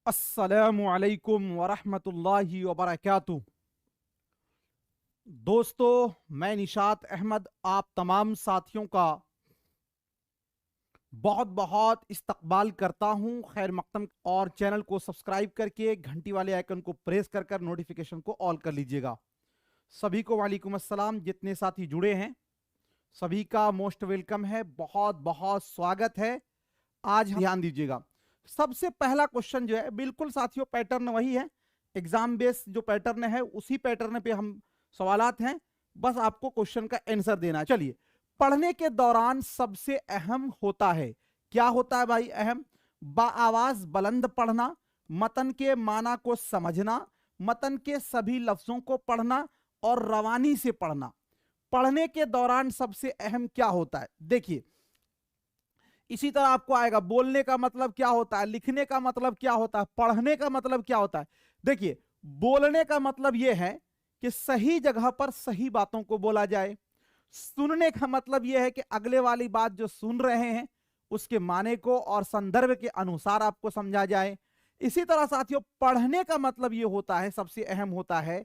अस्सलामुअलैकुम वरहमतुल्लाहि वबरकातुहू। दोस्तों, मैं निशात अहमद आप तमाम साथियों का बहुत बहुत इस्तकबाल करता हूं। खैर मकदम, और चैनल को सब्सक्राइब करके घंटी वाले आइकन को प्रेस कर कर नोटिफिकेशन को ऑल कर लीजिएगा। सभी को वालेकुम अस्सलाम। जितने साथी जुड़े हैं सभी का मोस्ट वेलकम है, बहुत बहुत स्वागत है। आज ध्यान दीजिएगा, सबसे पहला क्वेश्चन जो है, बिल्कुल साथियों पैटर्न वही है, एग्जाम बेस्ड जो पैटर्न है उसी पैटर्न पे हम सवालात हैं। बस आपको क्वेश्चन का आंसर देना है। चलिए, पढ़ने के दौरान सबसे अहम होता है, क्या होता है भाई? अहम, बाआवाज बुलंद पढ़ना, मतन के माना को समझना, मतन के सभी लफ्जों को पढ़ना और रवानी से पढ़ना। पढ़ने के दौरान सबसे अहम क्या होता है? देखिए, इसी तरह आपको आएगा बोलने का मतलब क्या होता है, लिखने का मतलब क्या होता है, पढ़ने का मतलब क्या होता है। देखिए, बोलने का मतलब यह है कि सही जगह पर सही बातों को बोला जाए। सुनने का मतलब यह है कि अगले वाली बात जो सुन रहे हैं उसके माने को और संदर्भ के अनुसार आपको समझा जाए। इसी तरह साथियों, पढ़ने का मतलब यह होता है, सबसे अहम होता है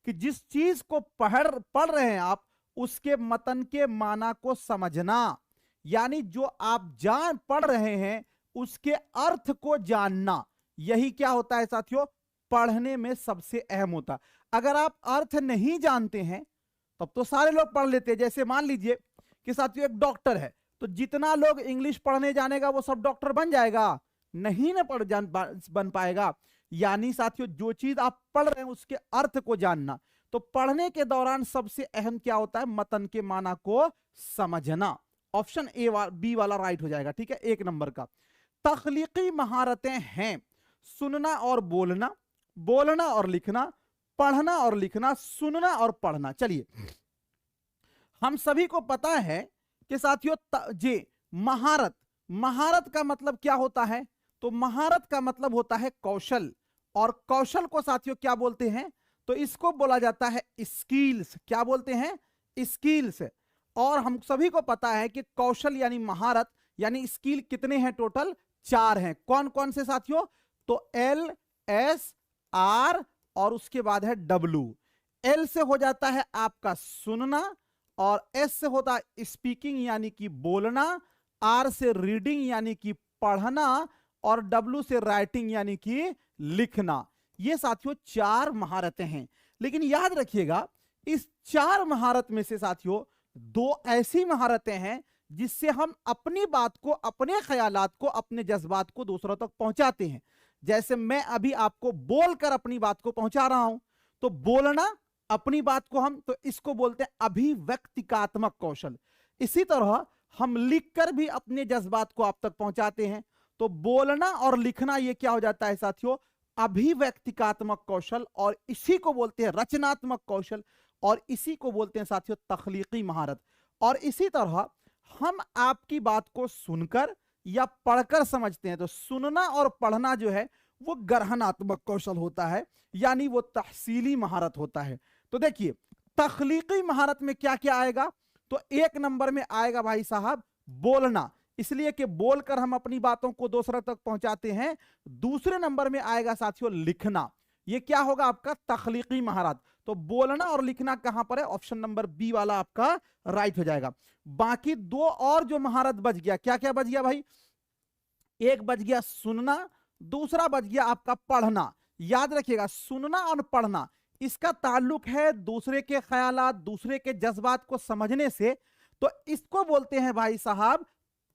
कि जिस चीज को पढ़ रहे हैं आप उसके मतन के माना को समझना, यानी जो आप जान पढ़ रहे हैं उसके अर्थ को जानना। यही क्या होता है साथियों, पढ़ने में सबसे अहम होता। अगर आप अर्थ नहीं जानते हैं तब तो सारे लोग पढ़ लेते हैं। जैसे मान लीजिए कि साथियों एक डॉक्टर है, तो जितना लोग इंग्लिश पढ़ने जानेगा वो सब डॉक्टर बन जाएगा? नहीं ना बन पाएगा। यानी साथियों, जो चीज आप पढ़ रहे हैं उसके अर्थ को जानना। तो पढ़ने के दौरान सबसे अहम क्या होता है? मतन के माना को समझना। ऑप्शन बी वाला राइट हो जाएगा। ठीक है, एक नंबर का। तख्लीकी महारतें हैं सुनना और बोलना, बोलना और लिखना, पढ़ना और लिखना, सुनना और पढ़ना। चलिए, हम सभी को पता है कि साथियों जी महारत, महारत का मतलब क्या होता है? तो महारत का मतलब होता है कौशल, और कौशल को साथियों क्या बोलते हैं? तो इसको बोला जाता है स्किल्स। क्या बोलते हैं? स्किल्स। और हम सभी को पता है कि कौशल यानी महारत यानी स्किल कितने हैं? टोटल 4 हैं। कौन कौन से साथियों? तो एल, एस, आर और उसके बाद है डब्ल्यू। एल से हो जाता है आपका सुनना, और एस से होता है स्पीकिंग यानी कि बोलना, आर से रीडिंग यानी कि पढ़ना, और डब्ल्यू से राइटिंग यानी कि लिखना। ये साथियों 4 महारतें हैं। लेकिन याद रखिएगा, इस 4 महारत में से साथियों 2 ऐसी महारतें हैं जिससे हम अपनी बात को, अपने ख्यालात को, अपने जज्बात को दूसरों तक पहुंचाते हैं। जैसे मैं अभी आपको बोलकर अपनी बात को पहुंचा रहा हूं, तो बोलना अपनी बात को हम, तो इसको बोलते हैं अभिव्यक्तिकात्मक कौशल। इसी तरह हम लिखकर भी अपने जज्बात को आप तक पहुंचाते हैं। तो बोलना और लिखना ये क्या हो जाता है साथियों? अभिव्यक्तिकात्मक कौशल, और इसी को बोलते हैं रचनात्मक कौशल, और इसी को बोलते हैं साथियों तख्लीकी महारत। और इसी तरह हम आपकी बात को सुनकर या पढ़कर समझते हैं। तो सुनना और पढ़ना जो है वो ग्रहणात्मक कौशल होता है, यानी वो तहसीली महारत होता है। तो देखिए, तख्लीकी महारत में क्या क्या आएगा? तो 1 नंबर में आएगा भाई साहब बोलना, इसलिए कि बोलकर हम अपनी बातों को दूसरों तक पहुंचाते हैं। दूसरे नंबर में आएगा साथियों लिखना, ये क्या होगा? आपका तख्लीकी महारत। तो बोलना और लिखना कहां पर है? ऑप्शन नंबर बी वाला आपका राइट हो जाएगा। बाकी 2 और जो महारत बच गया, क्या क्या बच गया भाई? एक बच गया सुनना, दूसरा बच गया आपका पढ़ना। याद रखिएगा, सुनना और पढ़ना इसका ताल्लुक है दूसरे के ख्यालात, दूसरे के जज्बात को समझने से। तो इसको बोलते हैं भाई साहब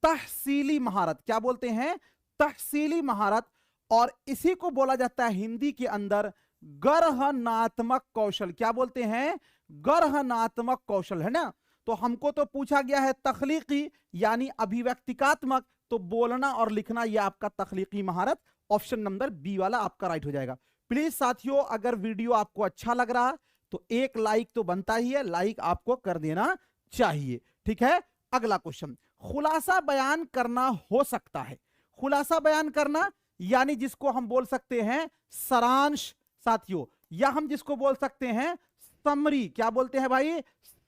तहसीली महारत। क्या बोलते हैं? तहसीली महारत। और इसी को बोला जाता है हिंदी के अंदर गरहनात्मक कौशल। क्या बोलते हैं? गरहनात्मक कौशल, है ना। तो हमको तो पूछा गया है तख्लीकी यानी अभिव्यक्तिकात्मक, तो बोलना और लिखना यह आपका तख्लीकी महारत। ऑप्शन नंबर बी वाला आपका राइट हो जाएगा। प्लीज साथियों, अगर वीडियो आपको अच्छा लग रहा तो एक लाइक तो बनता ही है, लाइक आपको कर देना चाहिए। ठीक है, अगला क्वेश्चन, खुलासा बयान करना हो सकता है। खुलासा बयान करना यानी जिसको हम बोल सकते हैं सारांश साथियों, या हम जिसको बोल सकते हैं समरी। क्या बोलते हैं भाई?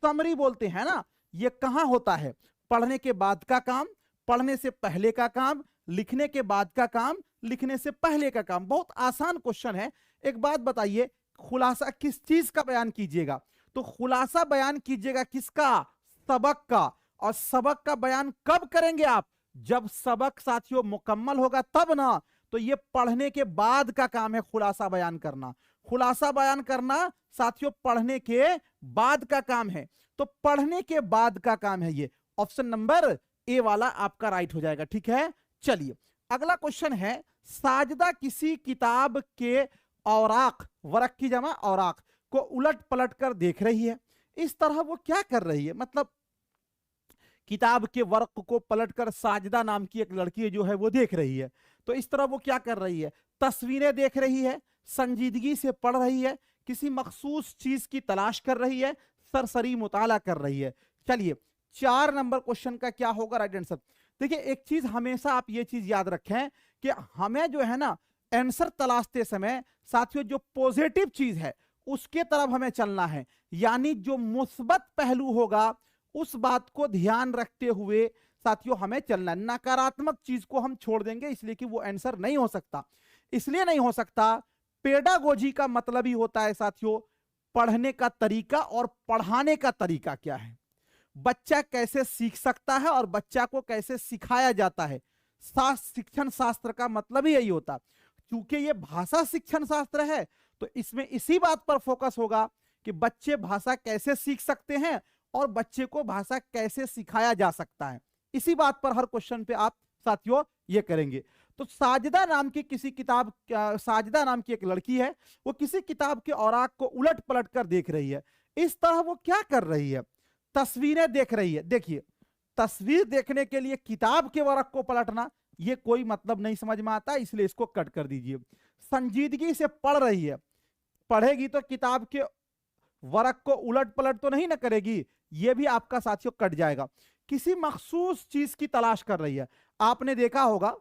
समरी बोलते हैं ना। ये कहां होता है? पढ़ने के बाद का काम, पढ़ने से पहले का काम, लिखने के बाद का काम, लिखने से पहले का काम। बहुत आसान क्वेश्चन है। एक बात बताइए, खुलासा किस चीज का बयान कीजिएगा? तो खुलासा बयान कीजिएगा किसका? सबक का। और सबक का बयान कब करेंगे आप? जब सबक साथियों मुकम्मल होगा तब ना। तो ये पढ़ने के बाद का काम है खुलासा बयान करना। खुलासा बयान करना साथियों पढ़ने के बाद का काम है। तो पढ़ने के बाद का काम है ये। ऑप्शन नंबर ए वाला आपका राइट हो जाएगा। ठीक है, चलिए अगला क्वेश्चन है, साजदा किसी किताब के औराक, वरक की जमा औराक, को उलट पलट कर देख रही है। इस तरह वो क्या कर रही है? मतलब किताब के वर्क को पलटकर साजदा नाम की एक लड़की जो है वो देख रही है। तो इस तरह वो क्या कर रही है? तस्वीरें देख रही है, संजीदगी से पढ़ रही है, किसी मखसूस चीज की तलाश कर रही है, सरसरी मुताला कर रही है। चलिए 4 नंबर क्वेश्चन का क्या होगा राइट आंसर? देखिए एक चीज हमेशा आप ये चीज याद रखें कि हमें जो है ना आंसर तलाशते समय साथियों जो पॉजिटिव चीज है उसके तरफ हमें चलना है। यानी जो मुस्बत पहलू होगा उस बात को ध्यान रखते हुए साथियों हमें चलना। नकारात्मक चीज को हम छोड़ देंगे इसलिए कि वो आंसर नहीं हो सकता। इसलिए नहीं हो सकता, पेडागोजी का मतलब ही होता है साथियों पढ़ने का तरीका और पढ़ाने का तरीका क्या है, बच्चा कैसे सीख सकता है और बच्चा को कैसे सिखाया जाता है। शिक्षण शास्त्र का मतलब ही यही होता। क्योंकि ये भाषा शिक्षण शास्त्र है तो इसमें इसी बात पर फोकस होगा कि बच्चे भाषा कैसे सीख सकते हैं और बच्चे को भाषा कैसे सिखाया जा सकता है। इसी बात पर हर क्वेश्चन पे आप साथियों ये करेंगे। तो साजिदा नाम की किसी किताब, साजिदा नाम की एक लड़की है, वो किसी किताब के औराक को उलट पलट कर देख रही है। इस तरह वो क्या कर रही है? तस्वीरें देख रही है। देखिए तस्वीर देखने के लिए किताब के वर्क को पलटना ये कोई मतलब नहीं समझ में आता, इसलिए इसको कट कर दीजिए। संजीदगी से पढ़ रही है, पढ़ेगी तो किताब के वर्क को उलट पलट तो नहीं ना करेगी, ये भी आपका साथियों कट जाएगा। किसी मखसूस चीज की तलाश कर रही है। आपने देखा होगा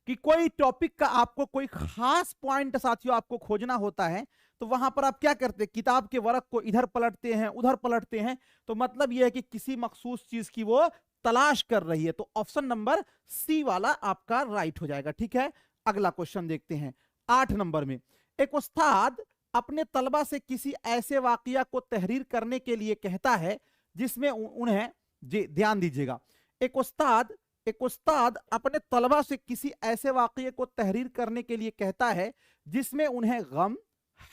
कि कोई टॉपिक का आपको कोई खास पॉइंट साथियों आपको खोजना होता है तो वहां पर आप क्या करते हैं? किताब के वर्क को इधर पलटते हैं उधर पलटते हैं। तो मतलब यह है कि किसी मखसूस चीज की वो तलाश कर रही है। तो ऑप्शन नंबर सी वाला आपका राइट हो जाएगा। ठीक है, अगला क्वेश्चन देखते हैं 8 नंबर में। एक उस्ताद अपने तलबा से किसी ऐसे वाकया को तहरीर करने के लिए कहता है जिसमें उन्हें, जी ध्यान दीजिएगा, एक उस्ताद अपने तलबा से किसी ऐसे वाकये को तहरीर करने के लिए कहता है जिसमें उन्हें गम,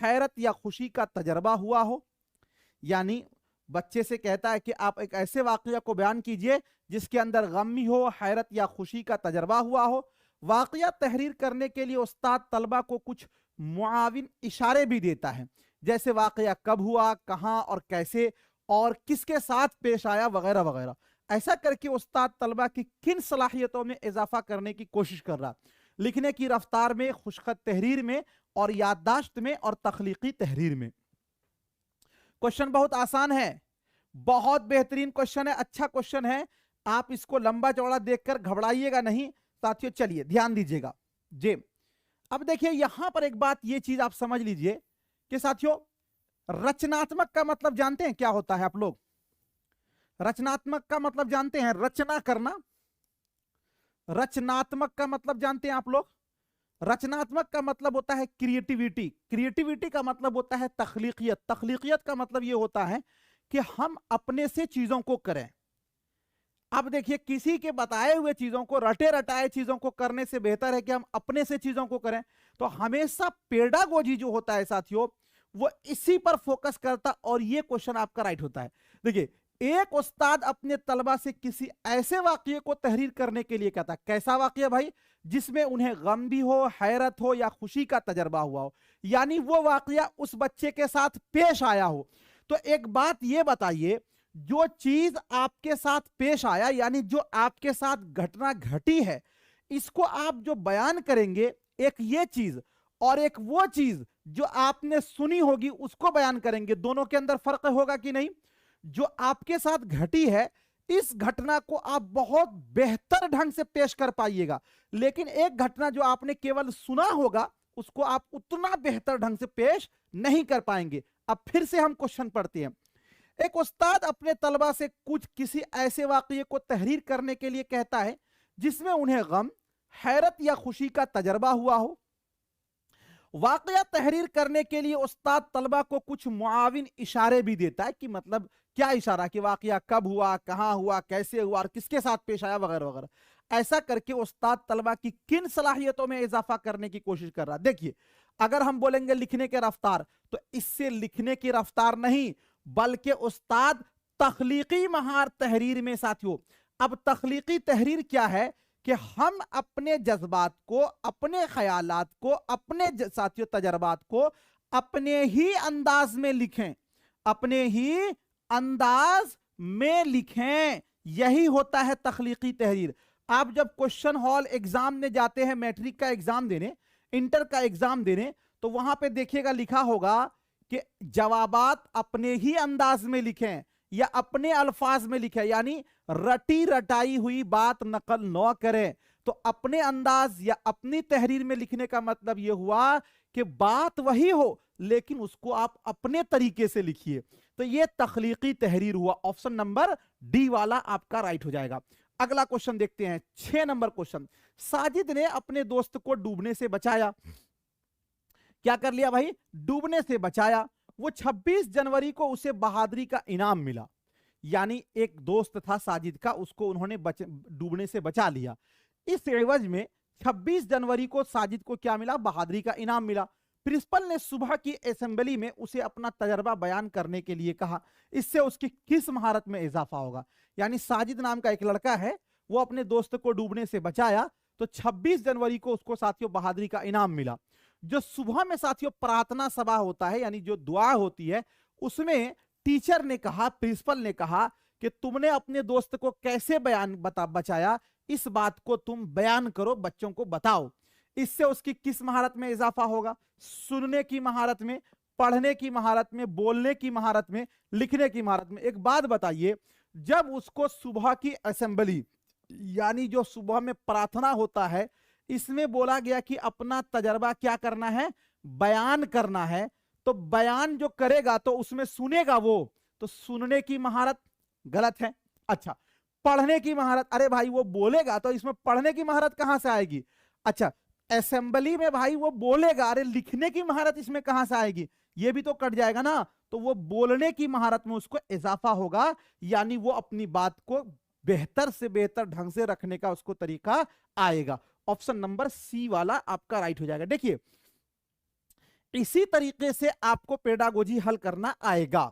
हैरत या खुशी का तजर्बा हुआ हो। यानी बच्चे से कहता है कि आप एक ऐसे वाकया को बयान कीजिए जिसके अंदर गम भी हो, हैरत या खुशी का तजर्बा हुआ हो। वाकया तहरीर करने के लिए उस्ताद तलबा को कुछ मुआविन इशारे भी देता है, जैसे वाकया कब हुआ, कहां और कैसे और किसके साथ पेश आया वगैरह वगैरह। ऐसा करके उस्ताद तलबा की किन सलाहियतों में इजाफा करने की कोशिश कर रहा, लिखने की रफ्तार में, खुशखत तहरीर में और याददाश्त में और तख्लीकी तहरीर में। क्वेश्चन बहुत आसान है, बहुत बेहतरीन क्वेश्चन है, अच्छा क्वेश्चन है। आप इसको लंबा चौड़ा देखकर घबराइएगा नहीं साथियों। चलिए ध्यान दीजिएगा जी। अब देखिए यहां पर एक बात ये चीज आप समझ लीजिए कि साथियों रचनात्मक का मतलब जानते हैं क्या होता है? आप लोग रचनात्मक का मतलब जानते हैं? रचना करना। रचनात्मक का मतलब जानते हैं आप लोग? रचनात्मक का मतलब होता है क्रिएटिविटी। क्रिएटिविटी का मतलब होता है तख्लीकियत। तख्लीकियत का मतलब यह होता है कि हम अपने से चीजों को करें। अब देखिए किसी के बताए हुए चीजों को, रटे रटाए चीजों को करने से बेहतर है कि हम अपने से चीजों को करें। तो हमेशा पेडागोजी जो होता है साथियों वो इसी पर फोकस करता और ये क्वेश्चन आपका राइट होता है। देखिए एक उस्ताद अपने तलबा से किसी ऐसे वाकये को तहरीर करने के लिए कहता है। कैसा वाकया भाई? जिसमें उन्हें गम भी हो, हैरत हो या खुशी का तजर्बा हुआ हो। यानी वो वाकया उस बच्चे के साथ पेश आया हो। तो एक बात ये बताइए, जो चीज आपके साथ पेश आया यानी जो आपके साथ घटना घटी है, इसको आप जो बयान करेंगे, एक ये चीज और एक वो चीज जो आपने सुनी होगी उसको बयान करेंगे, दोनों के अंदर फर्क होगा कि नहीं? जो आपके साथ घटी है इस घटना को आप बहुत बेहतर ढंग से पेश कर पाइएगा, लेकिन एक घटना जो आपने केवल सुना होगा उसको आप उतना बेहतर ढंग से पेश नहीं कर पाएंगे। अब फिर से हम क्वेश्चन पढ़ते हैं। एक उस्ताद अपने तलबा से किसी ऐसे वाकये को तहरीर करने के लिए कहता है जिसमें उन्हें गम, हैरत या खुशी का तजर्बा हुआ हो। वाकया तहरीर करने के लिए उस्ताद तलबा को कुछ मुआविन इशारे भी देता है कि मतलब क्या इशारा, कि वाकया कब हुआ, कहां हुआ, कैसे हुआ और किसके साथ पेश आया, वगैरह वगैरह। ऐसा करके उस्ताद तलबा की किन सलाहियतों में इजाफा करने की कोशिश कर रहा है। देखिए, अगर हम बोलेंगे लिखने के रफ्तार, तो इससे लिखने की रफ्तार नहीं, बल्कि उस्ताद तख्लीकी महार तहरीर में साथियों। अब तख्लीकी तहरीर क्या है कि हम अपने जज्बात को, अपने ख्यालात को, अपने साथियों तजर्बात को अपने ही अंदाज में लिखें, अपने ही अंदाज में लिखें। यही होता है तख्लीकी तहरीर। आप जब क्वेश्चन हॉल एग्जाम में जाते हैं, मैट्रिक का एग्जाम देने, इंटर का एग्जाम देने, तो वहां पे देखिएगा लिखा होगा कि जवाबात अपने ही अंदाज में लिखें या अपने अल्फाज में लिखें, यानी रटी रटाई हुई बात नकल न करें। तो अपने अंदाज या अपनी तहरीर में लिखने का मतलब यह हुआ कि बात वही हो लेकिन उसको आप अपने तरीके से लिखिए। तो यह तख्लीकी तहरीर हुआ। ऑप्शन नंबर डी वाला आपका राइट हो जाएगा। अगला क्वेश्चन देखते हैं, 6 नंबर क्वेश्चन। साजिद ने अपने दोस्त को डूबने से बचाया। क्या कर लिया भाई? डूबने से बचाया। वो 26 जनवरी को उसे बहादुरी का इनाम मिला। यानी एक दोस्त था साजिद का, उसको उन्होंने डूबने से बचा लिया। इस एवज में 26 जनवरी को साजिद को क्या मिला? बहादुरी का इनाम मिला। प्रिंसिपल ने सुबह की असेंबली में उसे अपना तजर्बा बयान करने के लिए कहा। इससे उसकी किस महारत में इजाफा होगा? यानी साजिद नाम का एक लड़का है, वो अपने दोस्त को डूबने से बचाया, तो 26 जनवरी को उसको साथियों बहादुरी का इनाम मिला। जो सुबह में साथियों प्रार्थना सभा होता है, यानी जो दुआ होती है, उसमें टीचर ने कहा, प्रिंसिपल ने कहा कि तुमने अपने दोस्त को कैसे बचाया, इस बात को तुम बयान करो, बच्चों को बताओ। इससे उसकी किस महारत में इजाफा होगा? सुनने की महारत में, पढ़ने की महारत में, बोलने की महारत में, लिखने की महारत में। एक बात बताइए, जब उसको सुबह की असेंबली यानी जो सुबह में प्रार्थना होता है, इसमें बोला गया कि अपना तजर्बा क्या करना है? बयान करना है। तो बयान जो करेगा तो उसमें सुनेगा वो, तो सुनने की महारत गलत है। अच्छा, पढ़ने की महारत, अरे भाई वो बोलेगा तो इसमें पढ़ने की महारत कहां से आएगी? अच्छा, असेंबली में भाई वो बोलेगा, अरे लिखने की महारत इसमें कहां से आएगी? ये भी तो कट जाएगा ना। तो वो बोलने की महारत में उसको इजाफा होगा, यानी वो अपनी बात को बेहतर से बेहतर ढंग से रखने का उसको तरीका आएगा। ऑप्शन नंबर सी वाला आपका राइट हो जाएगा। देखिए, इसी तरीके से आपको पेडागोजी हल करना आएगा।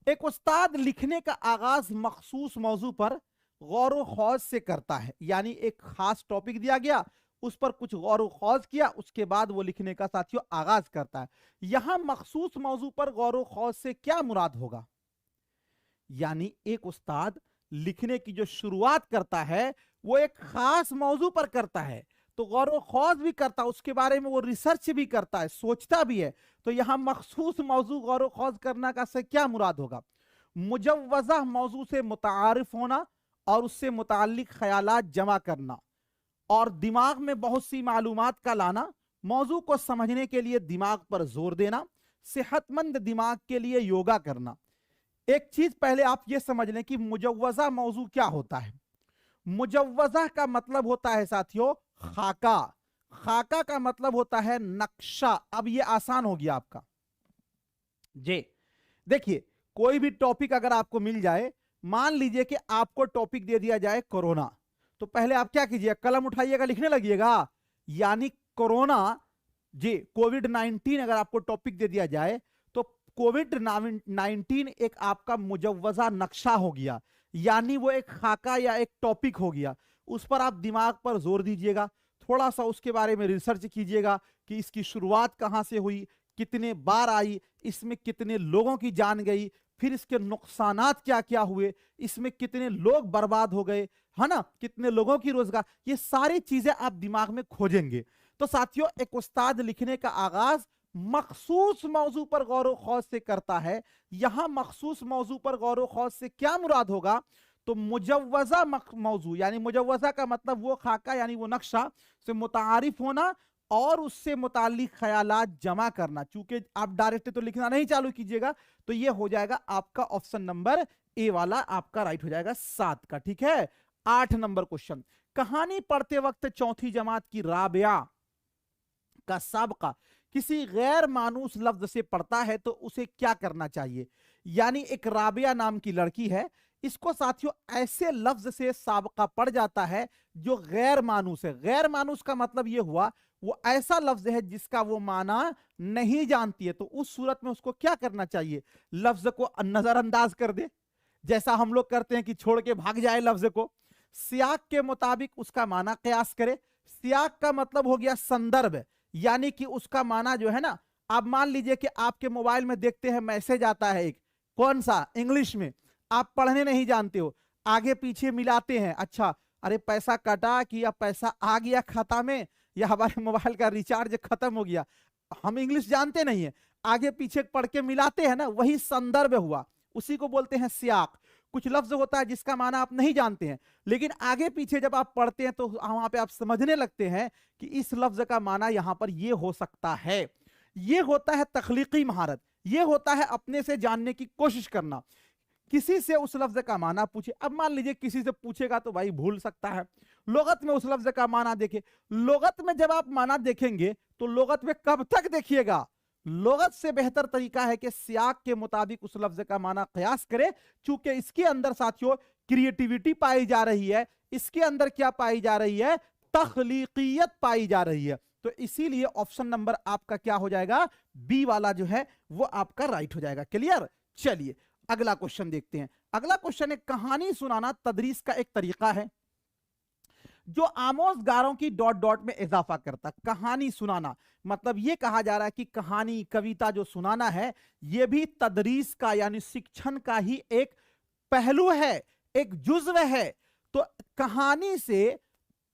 एक उस्ताद लिखने का आगाज मखसूस मौजू पर गौर व खौज से करता है, यानी एक खास टॉपिक दिया गया, उस पर कुछ गौर व खौज किया, उसके बाद वो लिखने का साथियों आगाज करता है। यहां मखसूस मौजू पर गौर व खौज से क्या मुराद होगा? यानी एक उस्ताद लिखने की जो शुरुआत करता है वो एक खास मौजू पर करता है, तो गौर व खौज भी करता है, उसके बारे में वो रिसर्च भी करता है, सोचता भी है। तो यहां मखसूस मौजू गौर व खौज करना का से क्या मुराद होगा? मुजव्वज़ा मौजू से मुतारिफ होना और उससे मुताल्लिक ख्यालात जमा करना और दिमाग में बहुत सी मालूमात का लाना, मौजू को समझने के लिए दिमाग पर जोर देना, सेहतमंद दिमाग के लिए योगा करना। एक चीज पहले आप ये समझ लें कि मुजव्वज़ा मौजू क्या होता है। मुजव्वज़ा का मतलब होता है साथियों खाका। खाका का मतलब होता है नक्शा। अब ये आसान हो गया आपका जी। देखिए, कोई भी टॉपिक अगर आपको मिल जाए, मान लीजिए कि आपको टॉपिक दे दिया जाए कोरोना, तो पहले आप क्या कीजिए? कलम उठाइएगा, लिखने लगिएगा। यानी कोरोना जी, कोविड-19 अगर आपको टॉपिक दे दिया जाए तो कोविड-19 एक आपका मुजव्वज़ा नक्शा हो गया, यानी वो एक खाका या एक टॉपिक हो गया। उस पर आप दिमाग पर जोर दीजिएगा, थोड़ा सा उसके बारे में रिसर्च कीजिएगा कि इसकी शुरुआत कहां से हुई, कितने बार आई, इसमें कितने लोगों की जान गई, फिर इसके नुकसानात क्या क्या हुए, इसमें कितने लोग बर्बाद हो गए, है ना, कितने लोगों की रोजगार, ये सारी चीजें आप दिमाग में खोजेंगे। तो साथियों, एक उस्ताद लिखने का आगाज मखसूस मौजू पर गौर व खौज से करता है। यहां मखसूस मौजू पर गौर व खौज से क्या मुराद होगा? तो मुजव्वज़ा मौजू, यानी मुजव्वज़ा का मतलब वो खाका यानी वो नक्शा से मुतारिफ होना और उससे मुताल्लिक ख्यालात जमा करना। चूंकि आप डायरेक्ट तो लिखना नहीं चालू कीजिएगा, तो ये हो जाएगा आपका ऑप्शन नंबर ए वाला आपका राइट हो जाएगा 7 का। ठीक है। 8 नंबर क्वेश्चन, कहानी पढ़ते वक्त चौथी जमात की राबिया का साबका किसी गैर मानूस लफ्ज से पढ़ता है तो उसे क्या करना चाहिए। यानी एक राबिया नाम की लड़की है, इसको साथियों ऐसे लफ्ज से साबका पड़ जाता है जो गैर मानूस है। गैर मानूस का मतलब यह हुआ वो ऐसा लफ्ज है जिसका वो माना नहीं जानती है, तो उस सूरत में उसको क्या करना चाहिए, लफ्ज को नजरअंदाज कर दे, जैसा हम लोग करते हैं कि छोड़ के भाग जाए लफ्ज को। सियाक के मुताबिक उसका माना कयास करे। सियाक का मतलब हो गया संदर्भ, यानी कि उसका माना जो है ना, आप मान लीजिए कि आपके मोबाइल में देखते हैं मैसेज आता है एक, कौन सा, इंग्लिश में, आप पढ़ने नहीं जानते हो, आगे पीछे मिलाते हैं, अच्छा अरे पैसा कटा कि या पैसा आ गया खाता में या हमारे मोबाइल का रिचार्ज खत्म हो गया, हम इंग्लिश जानते नहीं है, आगे पीछे पढ़ के मिलाते हैं ना, वही संदर्भ हुआ, उसी को बोलते हैं सियाक। कुछ लफ्ज होता है जिसका माना आप नहीं जानते हैं, लेकिन आगे पीछे जब आप पढ़ते हैं तो वहां पे आप समझने लगते हैं कि इस लफ्ज का माना यहां पर ये हो सकता है। ये होता है तख्लीकी महारत, ये होता है अपने से जानने की कोशिश करना। किसी से उस लफ्ज का माना पूछे, अब मान लीजिए किसी से पूछेगा तो भाई भूल सकता है, लुगत में उस लफ्ज का माना देखे, लुगत में जब आप माना देखेंगे तो लुगत में कब तक देखिएगा, लुगत से बेहतर तरीका है कि सियाक के मुताबिक उस लफ्ज का माना कयास करे, चूंकि इसके अंदर साथियों क्रिएटिविटी पाई जा रही है, इसके अंदर क्या पाई जा रही है, तख्लीकियत पाई जा रही है। तो इसीलिए ऑप्शन नंबर आपका क्या हो जाएगा, बी वाला जो है वो आपका राइट हो जाएगा। क्लियर। चलिए अगला क्वेश्चन देखते हैं। अगला क्वेश्चन है, कहानी सुनाना तदरीस का एक तरीका है जो आमोजगारों की डॉट डॉट में इजाफा करता। कहानी सुनाना मतलब यह कहा जा रहा है कि कहानी कविता जो सुनाना है यह भी तदरीस का यानी शिक्षण का ही एक पहलू है, एक जुज्व है। तो कहानी से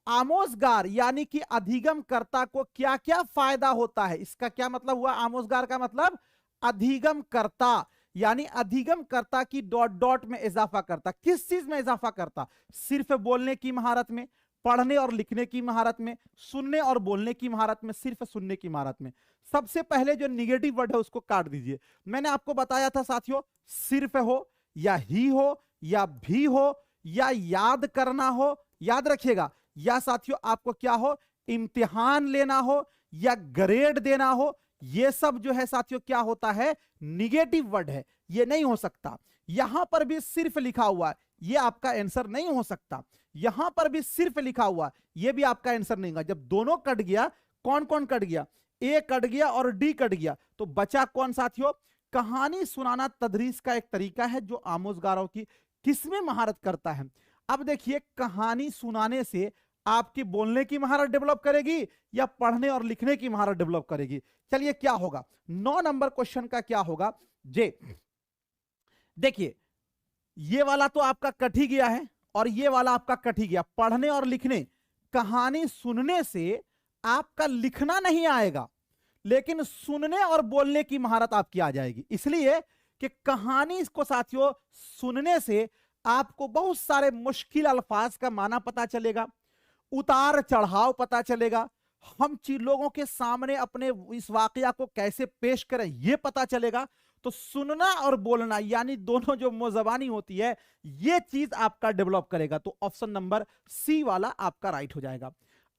आमोजगार यानी कि अधिगम कर्ता को क्या क्या फायदा होता है, इसका क्या मतलब हुआ, आमोजगार का मतलब अधिगम कर्ता, यानी अधिगम कर्ता की डॉट डॉट में इजाफा करता। किस चीज में इजाफा करता, सिर्फ बोलने की महारत में, पढ़ने और लिखने की महारत में, सुनने और बोलने की महारत में, सिर्फ सुनने की महारत में। सबसे पहले जो निगेटिव वर्ड है उसको काट दीजिए। मैंने आपको बताया था साथियों, सिर्फ हो या ही हो या भी हो या याद करना हो, याद रखिएगा, या साथियों आपको क्या हो, इम्तिहान लेना हो या ग्रेड देना हो, ये सब जो है साथियों क्या होता है, निगेटिव वर्ड है, ये नहीं हो सकता। यहां पर भी सिर्फ लिखा हुआ है, ये आपका आंसर नहीं हो सकता। यहां पर भी सिर्फ लिखा हुआ, ये भी आपका आंसर नहीं होगा। जब दोनों कट गया, कौन कौन कट गया, ए कट गया और डी कट गया, तो बचा कौन साथियों, कहानी सुनाना तदरीस का एक तरीका है जो आमोजगारों की किसमें महारत करता है। अब देखिए, कहानी सुनाने से आपकी बोलने की महारत डेवलप करेगी या पढ़ने और लिखने की महारत डेवलप करेगी। चलिए क्या होगा, 9 नंबर क्वेश्चन का क्या होगा जे, देखिए ये वाला तो आपका कट ही गया है और ये वाला आपका कट ही गया। पढ़ने और लिखने, कहानी सुनने से आपका लिखना नहीं आएगा, लेकिन सुनने और बोलने की महारत आपकी आ जाएगी। इसलिए कि कहानी को साथियों सुनने से आपको बहुत सारे मुश्किल अल्फाज का माना पता चलेगा, उतार चढ़ाव पता चलेगा, हम लोगों के सामने अपने इस वाकया को कैसे पेश करें ये पता चलेगा। तो सुनना और बोलना यानी दोनों जो मुज़बानी होती है ये चीज आपका डेवलप करेगा। तो ऑप्शन नंबर सी वाला आपका राइट हो जाएगा।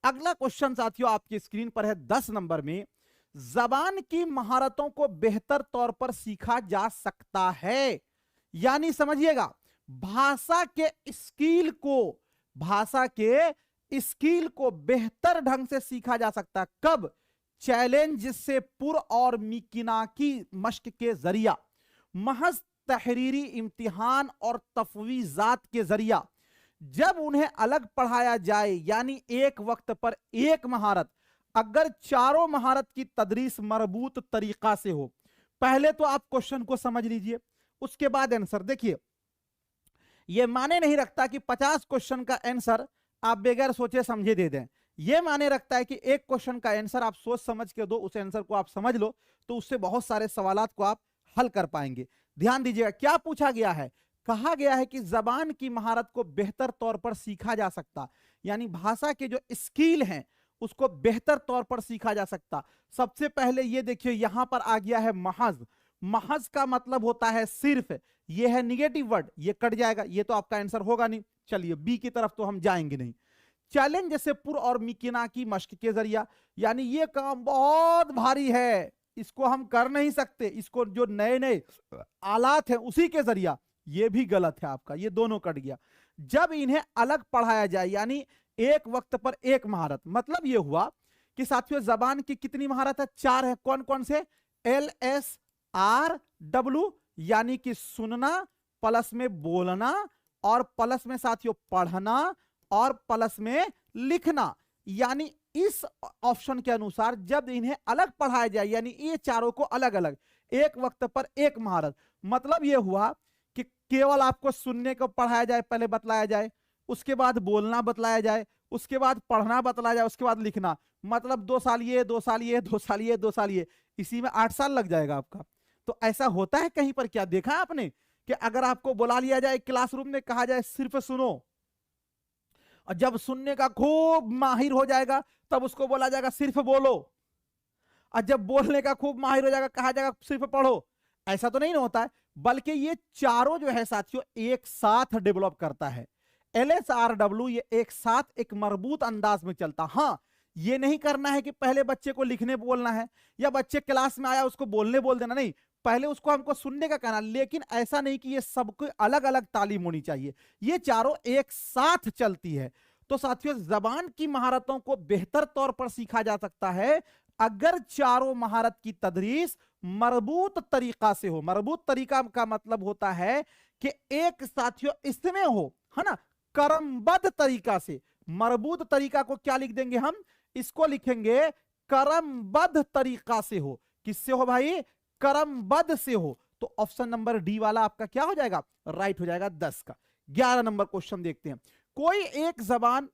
अगला क्वेश्चन साथियों आपकी स्क्रीन पर है 10 नंबर में, जबान की महारतों को बेहतर तौर पर सीखा जा सकता है। यानी समझिएगा, भाषा के स्किल को, भाषा के स्किल को बेहतर ढंग से सीखा जा सकता है। कब, चैलेंज से पुर और मिकिनाकी मश्क के जरिया, महज तहरीरी इम्तिहान और तफवीजात के जरिया, जब उन्हें अलग पढ़ाया जाए यानी एक वक्त पर एक महारत, अगर चारों महारत की तदरीस मरबूत तरीका से हो। पहले तो आप क्वेश्चन को समझ लीजिए, उसके बाद आंसर देखिए। यह माने नहीं रखता कि 50 क्वेश्चन का आंसर आप बगैर सोचे समझे दे दें। यह माने रखता है कि एक क्वेश्चन का आंसर आप सोच समझ के दो, उस आंसर को आप समझ लो, तो उससे बहुत सारे सवालात को आप हल कर पाएंगे। ध्यान दीजिएगा क्या पूछा गया है, कहा गया है कि जबान की महारत को बेहतर तौर पर सीखा जा सकता, यानी भाषा के जो स्किल हैं उसको बेहतर तौर पर सीखा जा सकता। सबसे पहले ये देखिए यहां पर आ गया है महज, महज का मतलब होता है सिर्फ, ये है निगेटिव वर्ड, ये कट जाएगा, ये तो आपका आंसर होगा नहीं। चलिए बी की तरफ तो हम जाएंगे नहीं। चैलेंज जैसे पुर और मिकिना की मश्क के जरिया, यानी ये काम बहुत भारी है, इसको हम कर नहीं सकते, इसको जो नए नए आलात हैं उसी के जरिया, ये भी गलत है आपका, ये दोनों कट गया। जब इन्हें अलग पढ़ाया जाए, यानी एक वक्त पर एक महारत, मतलब ये हुआ कि साथियों जबान की कितनी महारत है? 4 है। कौन कौन से? LSRW, यानी कि सुनना, प्लस में बोलना, और प्लस में साथियों पढ़ना, और प्लस में लिखना। यानी इस ऑप्शन के अनुसार जब इन्हें अलग पढ़ाया जाए, यानी ये चारों को अलग अलग एक वक्त पर एक महारत, मतलब ये हुआ कि केवल आपको सुनने को पढ़ाया जाए, पहले बतलाया जाए, उसके बाद बोलना बतलाया जाए, उसके बाद पढ़ना बतलाया जाए, उसके बाद लिखना, मतलब 2 साल ये, 2 साल ये, 2 साल ये, 2 साल ये, इसी में 8 साल लग जाएगा आपका। तो ऐसा होता है कहीं पर? क्या देखा है आपने कि अगर आपको बुला लिया जाए क्लासरूम में, कहा जाए सिर्फ सुनो, और जब सुनने का खूब माहिर हो जाएगा तब उसको बोला जाएगा सिर्फ बोलो, और जब बोलने का खूब माहिर हो जाएगा कहा जाएगा सिर्फ पढ़ो। ऐसा तो नहीं होता है, बल्कि ये चारों जो है साथियों एक साथ डेवलप करता है। LSRW ये एक साथ एक मरबूत अंदाज में चलता। हाँ, ये नहीं करना है कि पहले बच्चे को लिखने बोलना है, या बच्चे क्लास में आया उसको बोलने बोल देना, नहीं, पहले उसको हमको सुनने का कहना। लेकिन ऐसा नहीं कि ये सबको अलग अलग तालीम होनी चाहिए, ये चारों एक साथ चलती है। तो साथियों जबान की महारतों को बेहतर तौर पर सीखा जा सकता है अगर चारों महारत की तदरीस मरबूत तरीका से हो। मरबूत तरीका का मतलब होता है कि एक साथियों इसमें हो, है ना, क्रमबद्ध तरीका से। मरबूत तरीका को क्या लिख देंगे हम? इसको लिखेंगे क्रमबद्ध तरीका से हो। किससे हो भाई? क्रमबद्ध से हो। तो ऑप्शन नंबर डी वाला आपका क्या हो जाएगा? राइट हो जाएगा 10 का। 11 नंबर क्वेश्चन देखते हैं। कोई एक जबान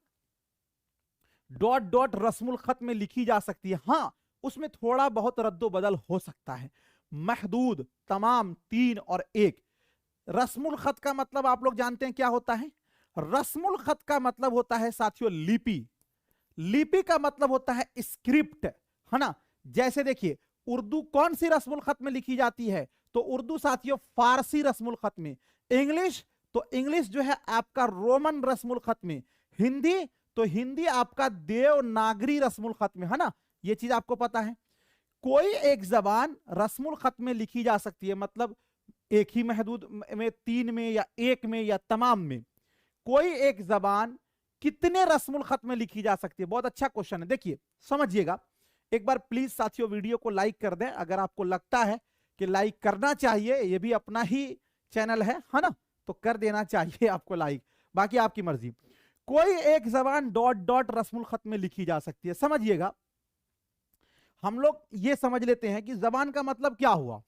डॉट डॉट रस्मुल खत में लिखी जा सकती है। हां, उसमें थोड़ा बहुत रद्दो बदल हो सकता है। महदूद, तमाम, 3 और 1। रस्मुल खत का मतलब आप लोग जानते हैं क्या होता है? रस्मुल खत का मतलब होता है साथियों लिपि। लिपि का मतलब होता है स्क्रिप्ट, है ना। जैसे देखिए उर्दू कौन सी रस्मुल खत में लिखी जाती है? तो उर्दू साथियों फारसी रस्मुल खत में। इंग्लिश तो इंग्लिश जो है आपका रोमन रस्मुल खत में। हिंदी तो हिंदी आपका देवनागरी रस्मुल खत में, है ना। ये चीज आपको पता है। कोई एक जबान रस्मुल खत में लिखी जा सकती है, मतलब एक ही महदूद में, 3 में, या 1 में, या तमाम में। कोई एक जबान कितने रस्मुल खत में लिखी जा सकती है? बहुत अच्छा क्वेश्चन है, देखिए समझिएगा। एक बार प्लीज साथियों वीडियो को लाइक कर दें अगर आपको लगता है कि लाइक करना चाहिए, ये भी अपना ही चैनल है ना, तो कर देना चाहिए आपको लाइक, बाकी आपकी मर्जी। कोई एक जबान डॉट डॉट रस्मुल खत में लिखी जा सकती है। समझिएगा, हम लोग ये समझ लेते हैं कि जबान का मतलब क्या हुआ।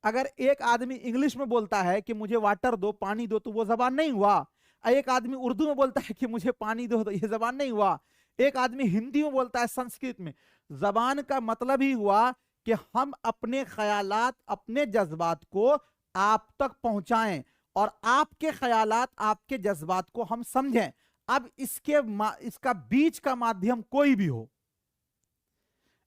अगर एक आदमी इंग्लिश में बोलता है कि मुझे वाटर दो, पानी दो, तो वो जबान नहीं हुआ। एक आदमी उर्दू में बोलता है कि मुझे पानी दो, तो ये जबान नहीं हुआ। एक आदमी हिंदी में बोलता है, संस्कृत में। जबान का मतलब ही हुआ कि हम अपने ख्यालात, अपने जज्बात को आप तक पहुंचाएं, और आपके ख्यालात, आपके जज्बात को हम समझें। अब इसका बीच का माध्यम कोई भी हो,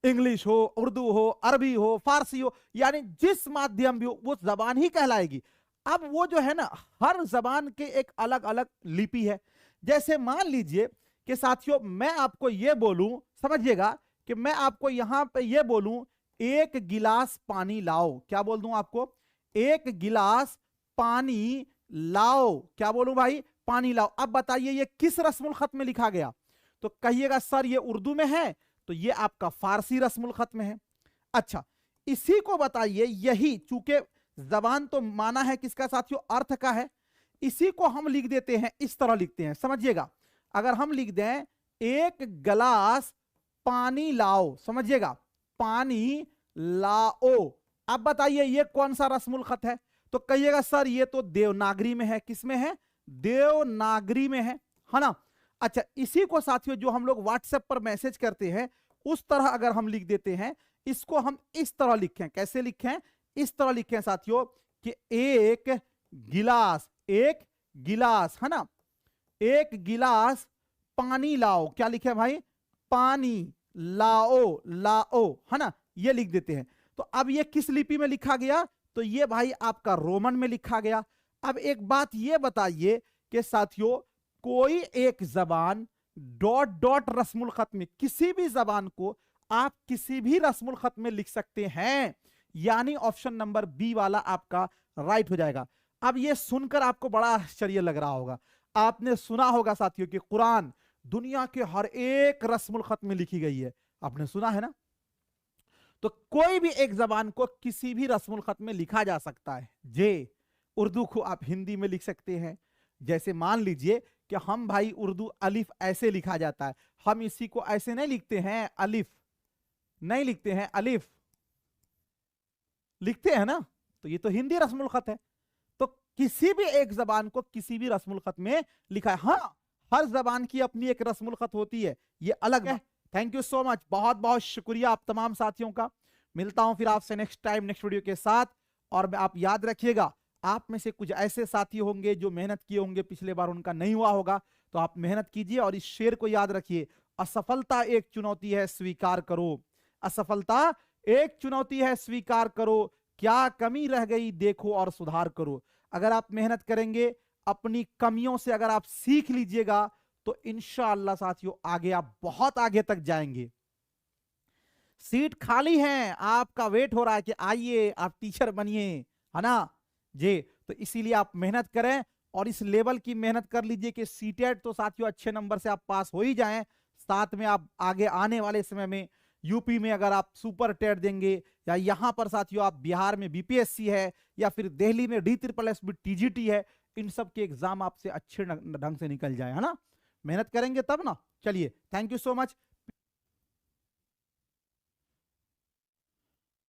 इंग्लिश हो, उर्दू हो, अरबी हो, फारसी हो, यानी जिस माध्यम भी हो वो जबान ही कहलाएगी। अब वो जो है ना, हर जबान के एक अलग अलग लिपि है। जैसे मान लीजिए कि साथियों मैं आपको ये बोलूं, समझिएगा, कि मैं आपको यहां पे ये बोलूं 1 गिलास पानी लाओ। क्या बोल दूं आपको? 1 गिलास पानी लाओ। क्या बोलूं भाई? पानी लाओ। अब बताइए ये किस रस्मुल खत में लिखा गया? तो कहिएगा सर ये उर्दू में है, तो ये आपका फारसी रस्मुल खत में है। अच्छा, इसी को बताइए, यही चूंकि जबान तो माना है किसका साथियों? अर्थ का है। इसी को हम लिख देते हैं, इस तरह लिखते हैं, समझिएगा। अगर हम लिख दें 1 गिलास पानी लाओ, समझिएगा, पानी लाओ। अब बताइए ये कौन सा रस्मुल खत है? तो कहिएगा सर ये तो देवनागरी में है। किस में है? देवनागरी में है ना। अच्छा, इसी को साथियों जो हम लोग व्हाट्सएप पर मैसेज करते हैं उस तरह अगर हम लिख देते हैं, इसको हम इस तरह लिखें। कैसे लिखें? इस तरह लिखें साथियों कि 1 गिलास, 1 गिलास, है ना, 1 गिलास पानी लाओ। क्या लिखे भाई? पानी लाओ, लाओ, है ना, ये लिख देते हैं। तो अब ये किस लिपि में लिखा गया? तो ये भाई आपका रोमन में लिखा गया। अब एक बात ये बताइए कि साथियों कोई एक जबान डॉट डॉट रस्मुल खत में, किसी भी जबान को आप किसी भी रस्मुल खत में लिख सकते हैं, यानी ऑप्शन नंबर बी वाला आपका राइट हो जाएगा। अब ये सुनकर आपको बड़ा आश्चर्य लग रहा होगा, आपने सुना होगा साथियों कि कुरान दुनिया के हर एक रस्मुल खत में लिखी गई है, आपने सुना है ना। तो कोई भी एक जबान को किसी भी रस्मुल खत में लिखा जा सकता है। जे उर्दू को आप हिंदी में लिख सकते हैं, जैसे मान लीजिए कि हम भाई उर्दू अलिफ ऐसे लिखा जाता है, हम इसी को ऐसे नहीं लिखते हैं, अलिफ नहीं लिखते हैं, अलिफ लिखते हैं ना, तो ये तो हिंदी रस्मुल खत है। तो किसी भी एक जबान को किसी भी रस्मुल खत में लिखा है। हाँ, हर जबान की अपनी एक रस्मुल खत होती है, ये अलग है। थैंक यू सो मच, बहुत बहुत शुक्रिया आप तमाम साथियों का। मिलता हूं फिर आपसे नेक्स्ट टाइम नेक्स्ट वीडियो के साथ। और आप याद रखिएगा, आप में से कुछ ऐसे साथी होंगे जो मेहनत किए होंगे, पिछले बार उनका नहीं हुआ होगा, तो आप मेहनत कीजिए और इस शेर को याद रखिए, असफलता एक चुनौती है, स्वीकार करो। असफलता एक चुनौती है, स्वीकार करो। क्या कमी रह गई देखो और सुधार करो। अगर आप मेहनत करेंगे, अपनी कमियों से अगर आप सीख लीजिएगा, तो इंशाअल्लाह साथियों आगे आप बहुत आगे तक जाएंगे। सीट खाली है, आपका वेट हो रहा है कि आइए आप टीचर बनिए, है ना जी। तो इसीलिए आप मेहनत करें और इस लेवल की मेहनत कर लीजिए कि सीटेट तो साथियों अच्छे नंबर से आप पास हो ही जाएं, साथ में आप आगे आने वाले समय में यूपी में अगर आप सुपर टेट देंगे, या यहां पर साथियों आप बिहार में बीपीएससी है, या फिर दिल्ली में D SSS में टीजीटी है, इन सब के एग्जाम आपसे अच्छे ढंग से निकल जाए, है ना। मेहनत करेंगे तब ना। चलिए, थैंक यू सो मच।